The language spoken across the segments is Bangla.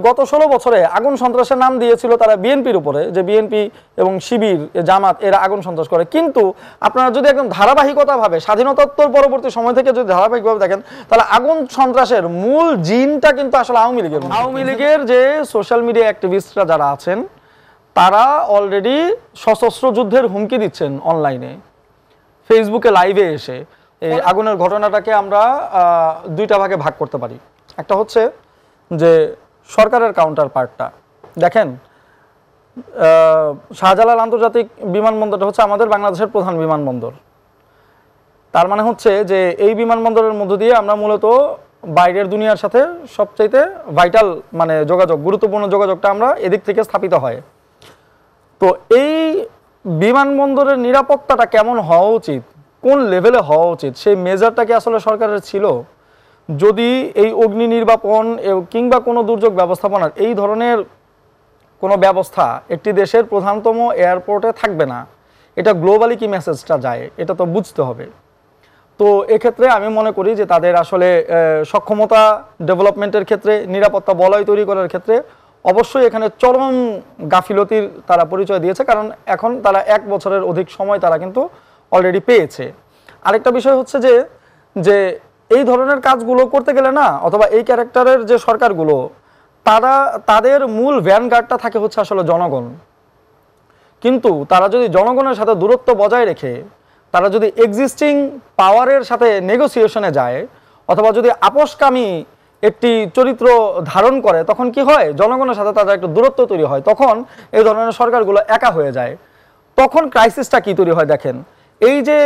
গত 16 বছরে আগুন সন্ত্রাসের নাম দিয়েছিল তারা বিএনপির উপরে, যে বিএনপি এবং শিবির জামাত এরা আগুন সন্ত্রাস করে। কিন্তু আপনারা যদি একদম ধারাবাহিকতাভাবে স্বাধীনতোত্তর পরবর্তী সময় থেকে যদি ধারাবাহিকভাবে দেখেন, তাহলে আগুন সন্ত্রাসের মূল জিনটা কিন্তু আসলে আওয়ামী লীগের। আওয়ামী লীগের যে সোশ্যাল মিডিয়া অ্যাক্টিভিস্টরা যারা আছেন তারা অলরেডি সশস্ত্র যুদ্ধের হুমকি দিচ্ছেন অনলাইনে, ফেসবুকে লাইভে এসে। এই আগুনের ঘটনাটাকে আমরা দুইটা ভাগে ভাগ করতে পারি। একটা হচ্ছে যে সরকারের কাউন্টার পার্টটা দেখেন, শাহজালাল আন্তর্জাতিক বিমানবন্দরটা হচ্ছে আমাদের বাংলাদেশের প্রধান বিমানবন্দর। তার মানে হচ্ছে যে এই বিমানবন্দরের মধ্য দিয়ে আমরা মূলত বাইরের দুনিয়ার সাথে সবচাইতে ভাইটাল মানে যোগাযোগ, গুরুত্বপূর্ণ যোগাযোগটা আমরা এদিক থেকে স্থাপিত হয়। তো এই বিমানবন্দরের নিরাপত্তাটা কেমন হওয়া উচিত, কোন লেভেলে হওয়া উচিত, সেই মেজারটা কি আসলে সরকারের ছিল? যদি এই অগ্নি নির্বাপন কিংবা কোনো দুর্যোগ ব্যবস্থাপনার এই ধরনের কোনো ব্যবস্থা একটি দেশের প্রধানতম এয়ারপোর্টে থাকবে না, এটা গ্লোবালি কি মেসেজটা যায়, এটা তো বুঝতে হবে। তো এক্ষেত্রে আমি মনে করি যে তাদের আসলে সক্ষমতা ডেভেলপমেন্টের ক্ষেত্রে, নিরাপত্তা বলয় তৈরি করার ক্ষেত্রে অবশ্যই এখানে চরম গাফিলতির তারা পরিচয় দিয়েছে, কারণ এখন তারা 1 বছরের অধিক সময় তারা কিন্তু অলরেডি পেয়েছে। আরেকটা বিষয় হচ্ছে যে এই ধরনের কাজগুলো করতে গেলে না, অথবা এই ক্যারেক্টারের যে সরকারগুলো তাদের মূল ভ্যানগার্ডটা থাকে হচ্ছে আসলে জনগণ। কিন্তু তারা যদি জনগণের সাথে দূরত্ব বজায় রেখে, তারা যদি এক্সিস্টিং পাওয়ারের সাথে নেগোসিয়েশনে যায়, অথবা যদি আপোষকামী একটি চরিত্র ধারণ করে, তখন কি হয়, জনগণের সাথে তাদের একটা দূরত্ব তৈরি হয়। তখন এই ধরনের সরকারগুলো একা হয়ে যায়। তখন ক্রাইসিসটা কি তৈরি হয় দেখেন, এই যে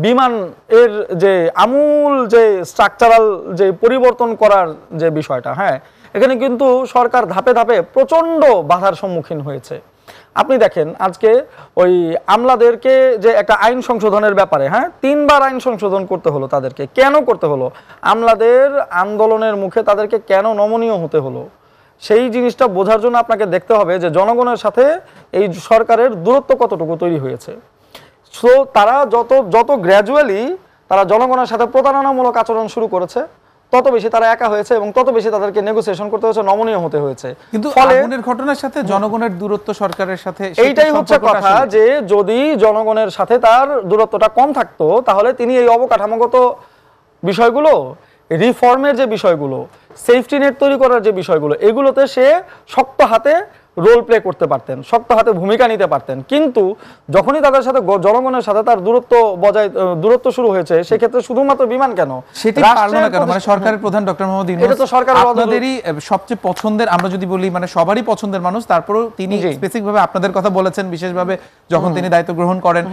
বিমান এর যে আমূল যে স্ট্রাকচারাল যে পরিবর্তন করার যে বিষয়টা, হ্যাঁ, এখানে কিন্তু সরকার ধাপে ধাপে প্রচণ্ড বাধার সম্মুখীন হয়েছে। আপনি দেখেন আজকে ওই আমলাদেরকে যে একটা আইন সংশোধনের ব্যাপারে, হ্যাঁ, 3 বার আইন সংশোধন করতে হলো তাদেরকে। কেন করতে হলো? আমলাদের আন্দোলনের মুখে তাদেরকে কেন নমনীয় হতে হলো? সেই জিনিসটা বোঝার জন্য আপনাকে দেখতে হবে যে জনগণের সাথে এই সরকারের দূরত্ব কতটুকু তৈরি হয়েছে। সো তারা যত গ্র্যাজুয়ালি তারা জনগণের সাথে প্রতারণামূলক আচরণ শুরু করেছে, তত বেশি তারা একা হয়েছে এবং তত বেশি তাদেরকে নেগোসিয়েশন করতে হয়েছে, নমনীয় হতে হয়েছে। কিন্তু আগুনের ঘটনার সাথে জনগণের দূরত্ব সরকারের সাথে, এইটাই হচ্ছে কথা, যে যদি জনগণের সাথে তার দূরত্বটা কম থাকতো, তাহলে তিনি এই অবকাঠামোগত বিষয়গুলো, রিফর্মের যে বিষয়গুলো, সেফটি নেট তৈরি করার যে বিষয়গুলো, এগুলোতে সে শক্ত হাতে রোল প্লে করতে পারতেন, শক্ত হাতে ভূমিকা নিতে পারতেন। কিন্তু যখনই তাদের সাথে জনগণের সাথে তার দূরত্ব শুরু হয়েছে, সেক্ষেত্রে শুধুমাত্র বিমান কেন, সেটি পারলো না কেন? মানে সরকারের প্রধান ডক্টর মোহাম্মদ ইউনূস, এটা তো সরকারের আপনাদেরই সবচেয়ে পছন্দের, আমরা যদি বলি মানে সবারই পছন্দের মানুষ, তারপরেও তিনি স্পেসিফিক ভাবে আপনাদের কথা বলেছেন বিশেষভাবে যখন তিনি দায়িত্ব গ্রহণ করেন।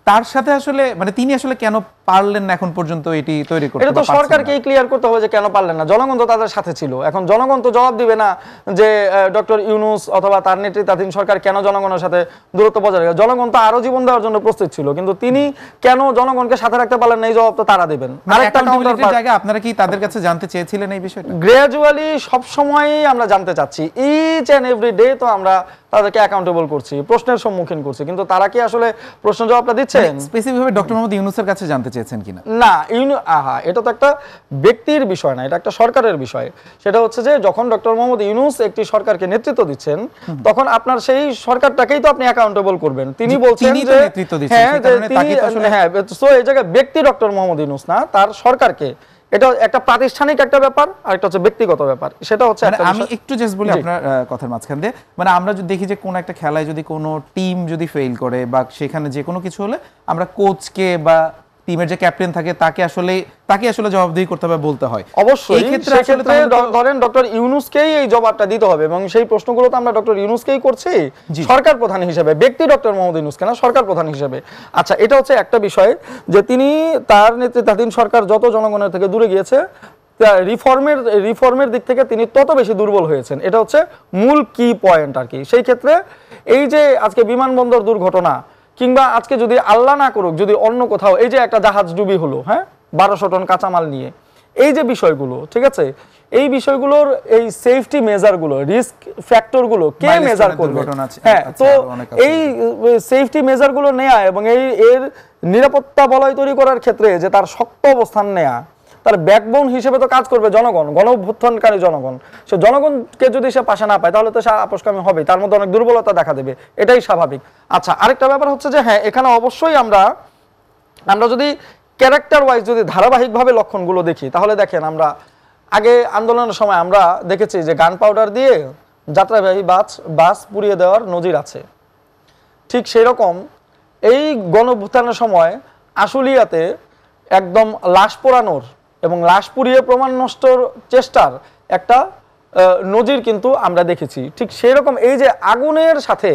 তার সাথে আসলে মানে তিনি আসলে কেন পারলেন না এখন পর্যন্ত এটি তৈরি করতে? এটা তো সরকারকেই ক্লিয়ার করতে হবে যে কেন পারলেন না। জনগণ তো তাদের সাথে ছিল, এখন জনগণ তো জবাব দিবে না যে ডক্টর ইউনূস অথবা তার নেতৃত্বাধীন সরকার কেন জনগণের সাথে দূরত্ব বজায় রাখে। জনগণ তো আরো জীবন দেওয়ার জন্য প্রস্তুত ছিল, কিন্তু তিনি কেন জনগণকে সাথে রাখতে পারলেন না, এই জবাব তো তারা দেবেন। আরেকটা কাউন্টার জায়গা আপনারা কি তাদের কাছে জানতে চেয়েছিলেন এই বিষয়টা? গ্র্যাজুয়ালি সব সময়ই আমরা জানতে চাচ্ছি, ইচ এন্ড এভরি ডে তো আমরা তাদেরকে অ্যাকাউন্টেবল করছি, প্রশ্নের সম্মুখীন করছি, কিন্তু তারা কি আসলে প্রশ্ন জবাবটা দিচ্ছেন? স্পেসিফিকভাবে ডক্টর মোহাম্মদ ইউনূসের কাছে জানতে চেয়েছেন কিনা? না, এটা তো একটা ব্যক্তির বিষয় না, এটা একটা সরকারের বিষয়। সেটা হচ্ছে যে যখন ডক্টর মোহাম্মদ ইউনূস একটি সরকারকে নেতৃত্ব দিচ্ছেন, তখন আপনার সেই সরকারটাকেই তো আপনি অ্যাকাউন্টেবল করবেন। তিনি বলছেন যে হ্যাঁ, সো এই জায়গায় ব্যক্তি ডক্টর মোহাম্মদ ইউনূস না, তার সরকারকে। এটা একটা প্রাতিষ্ঠানিক একটা ব্যাপার, আর একটা হচ্ছে ব্যক্তিগত ব্যাপার। সেটা হচ্ছে আমি একটু জাস্ট বলি আপনার কথার মাঝখান দিয়ে, মানে আমরা যদি দেখি যে কোন একটা খেলায় যদি কোনো টিম যদি ফেল করে বা সেখানে যে কোনো কিছু হলে, আমরা কোচকে বা টিমের যে ক্যাপ্টেন থাকে তাকে আসলে জবাবদিহি করতে হবে, বলতে হয়। অবশ্যই এই ক্ষেত্রে ধরেন ডক্টর ইউনূসকেই এই জবাবটা দিতে হবে, এবং সেই প্রশ্নগুলো তো আমরা ডক্টর ইউনূসকেই করছি সরকার প্রধান হিসেবে, ব্যক্তি ডক্টর মোহাম্মদ ইউনূসকে না, সরকার প্রধান হিসেবে। আচ্ছা, এটা হচ্ছে একটা বিষয় যে তিনি তার নেতৃত্বাধীন সরকার যত জনগণের থেকে দূরে গিয়েছে, রিফর্মের দিক থেকে তিনি তত বেশি দুর্বল হয়েছেন। এটা হচ্ছে মূল কি পয়েন্ট আর কি। সেই ক্ষেত্রে এই যে আজকে বিমানবন্দর দুর্ঘটনা, কিংবা আজকে যদি আল্লাহ না করুক যদি অন্য কোথাও এই যে একটা জাহাজ ডুবি হলো, হ্যাঁ, 1200 টন কাঁচামাল নিয়ে, এই যে বিষয়গুলো, ঠিক আছে, এই বিষয়গুলোর এই সেফটি মেজারগুলো, রিস্ক ফ্যাক্টরগুলো কে মেজার করবে? হ্যাঁ, তো এই সেফটি মেজারগুলো নেয়া এবং এর নিরাপত্তা বলয় তৈরি করার ক্ষেত্রে যে তার শক্ত অবস্থান নেয়া, তার ব্যাকবোন হিসেবে তো কাজ করবে জনগণ, গণ অভ্যুত্থানকারী জনগণ। সে জনগণকে যদি সে পাশে না পায় তাহলে তো সে আপোষকামী হবে, তার মধ্যে অনেক দুর্বলতা দেখা দেবে, এটাই স্বাভাবিক। আচ্ছা, আরেকটা ব্যাপার হচ্ছে যে হ্যাঁ, এখানে অবশ্যই আমরা যদি ক্যারেক্টার ওয়াইজ যদি ধারাবাহিকভাবে লক্ষণগুলো দেখি, তাহলে দেখেন আমরা আগে আন্দোলনের সময় আমরা দেখেছি যে গান পাউডার দিয়ে যাত্রাবাহী বাস পুড়িয়ে দেওয়ার নজির আছে। ঠিক সেই রকম এই গণ অভ্যুত্থানের সময় আশুলিয়াতে একদম লাশ পোড়ানোর এবং লাশ পুড়িয়ে প্রমাণ নষ্টর চেষ্টার একটা নজির কিন্তু আমরা দেখেছি। ঠিক সেই রকম এই যে আগুনের সাথে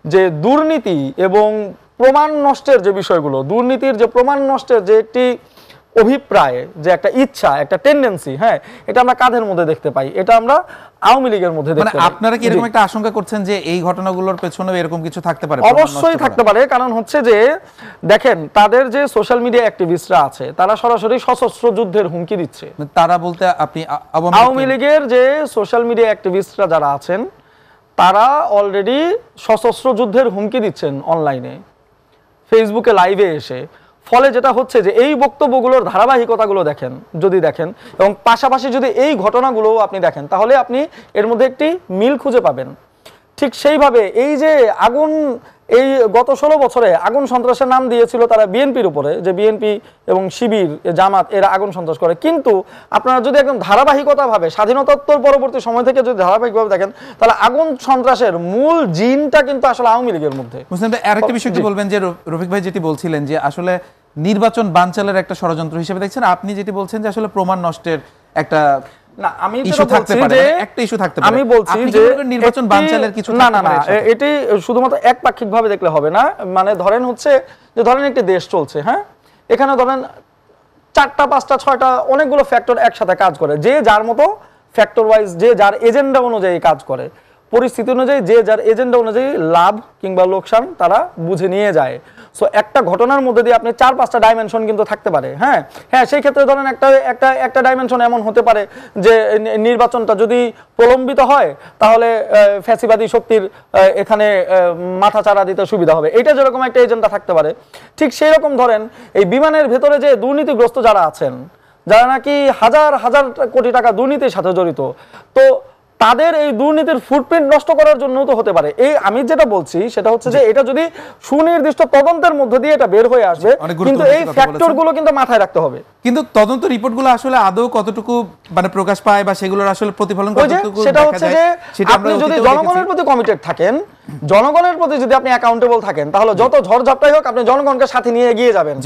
যে দুর্নীতি এবং প্রমাণ নষ্টের যে বিষয়গুলো, দুর্নীতির যে প্রমাণ নষ্টের যে একটি অভিপ্রায়, যে একটা ইচ্ছা, একটা টেন্ডেন্সি, হ্যাঁ, এটা আমরা কাদের মধ্যে দেখতে পাই? এটা আমরা আওয়ামী লীগের মধ্যে দেখতে পাই। আপনারা কি এরকম একটা আশঙ্কা করছেন যে এই ঘটনাগুলোর পেছনে এরকম কিছু থাকতে পারে? অবশ্যই থাকতে পারে, কারণ হচ্ছে যে দেখেন তাদের যে সোশ্যাল মিডিয়া অ্যাক্টিভিস্টরা আছে তারা সরাসরি সশস্ত্র যুদ্ধের হুমকি দিচ্ছে। তারা বলতে আপনি আওয়ামী লীগের যে সোশ্যাল মিডিয়া অ্যাক্টিভিস্টরা যারা আছেন তারা অলরেডি সশস্ত্র যুদ্ধের হুমকি দিচ্ছেন অনলাইনে, ফেসবুকে লাইভে এসে। ফলে যেটা হচ্ছে যে এই বক্তব্যগুলোর ধারাবাহিকতাগুলো দেখেন, যদি দেখেন এবং পাশাপাশি যদি এই ঘটনাগুলো আপনি দেখেন, তাহলে আপনি এর মধ্যে একটি মিল খুঁজে পাবেন। ঠিক সেইভাবে এই যে আগুন, এই গত 16 বছরে আগুন সন্ত্রাসের নাম দিয়েছিল তারা বিএনপির উপরে, যে বিএনপি এবং শিবির, জামাত এরা আগুন সন্ত্রাস করে। কিন্তু আপনারা যদি একদম ধারাবাহিকতাভাবে স্বাধীনতোত্তর পরবর্তী সময় থেকে যদি ধারাবাহিকভাবে দেখেন, তাহলে আগুন সন্ত্রাসের মূল জিনটা কিন্তু আসলে আওয়ামী লীগের মধ্যে। মুসলিম ভাই, আরেকটা বিষয় কি বলবেন যে রফিক ভাই যেটি বলছিলেন যে আসলে নির্বাচন বানচালের একটা ষড়যন্ত্র হিসেবে দেখছেন, আপনি যেটি বলছেন যে আসলে প্রমাণ নষ্টের একটা ইস্যু থাকতে পারে, একটা ইস্যু থাকতে পারে। আমি বলছি যে নির্বাচন বানচালের কিছু না, এটি শুধুমাত্র একপাক্ষিকভাবে দেখলে হবে না। মানে ধরেন হচ্ছে যে ধরেন একটি দেশ চলছে, হ্যাঁ, এখানে ধরেন 4টা 5টা 6টা অনেকগুলো ফ্যাক্টর একসাথে কাজ করে, যে যার মতো ফ্যাক্টর ওয়াইজ, যে যার এজেন্ডা অনুযায়ী কাজ করে, পরিস্থিতি অনুযায়ী যে যার এজেন্ডা অনুযায়ী লাভ কিংবা লোকসান তারা বুঝে নিয়ে যায়। সো একটা ঘটনার মধ্যে দিয়ে আপনি 4-5টা ডাইমেনশন কিন্তু থাকতে পারে। হ্যাঁ, সেই ক্ষেত্রে ধরেন একটা ডাইমেনশন এমন হতে পারে যে নির্বাচনটা যদি প্রলম্বিত হয় তাহলে ফ্যাসিবাদী শক্তির এখানে মাথা চাড়া দিতে সুবিধা হবে, এটা যেরকম একটা এজেন্ডা থাকতে পারে। ঠিক সেই রকম ধরেন এই বিমানের ভেতরে যে দুর্নীতিগ্রস্ত যারা আছেন, যারা নাকি হাজার হাজার কোটি টাকা দুর্নীতির সাথে জড়িত, তো তাদের এই দুর্নীতির ফুটপ্রিন্ট নষ্ট করার জন্য তো হতে পারে। এই আমি যেটা বলছি সেটা হচ্ছে যে এটা যদি সুনির্দিষ্ট তদন্তের মধ্যে দিয়ে এটা বের হয়ে আসবে, কিন্তু এই ফ্যাক্টরগুলো কিন্তু মাথায় রাখতে হবে। কিন্তু তদন্ত রিপোর্টগুলো আসলে আদৌ কতটুকু মানে প্রকাশ পায় বা সেগুলোর আসলে প্রতিফলন কতটুকু সেটা হচ্ছে যে আপনি যদি জনগণের প্রতি কমিটেড থাকেন, জনগণের প্রতি যদি আপনি অ্যাকাউন্টেবল থাকেন, তাহলে যত ঝড় ঝাপটাই হোক আপনি জনগণকে সাথে নিয়ে এগিয়ে যাবেন।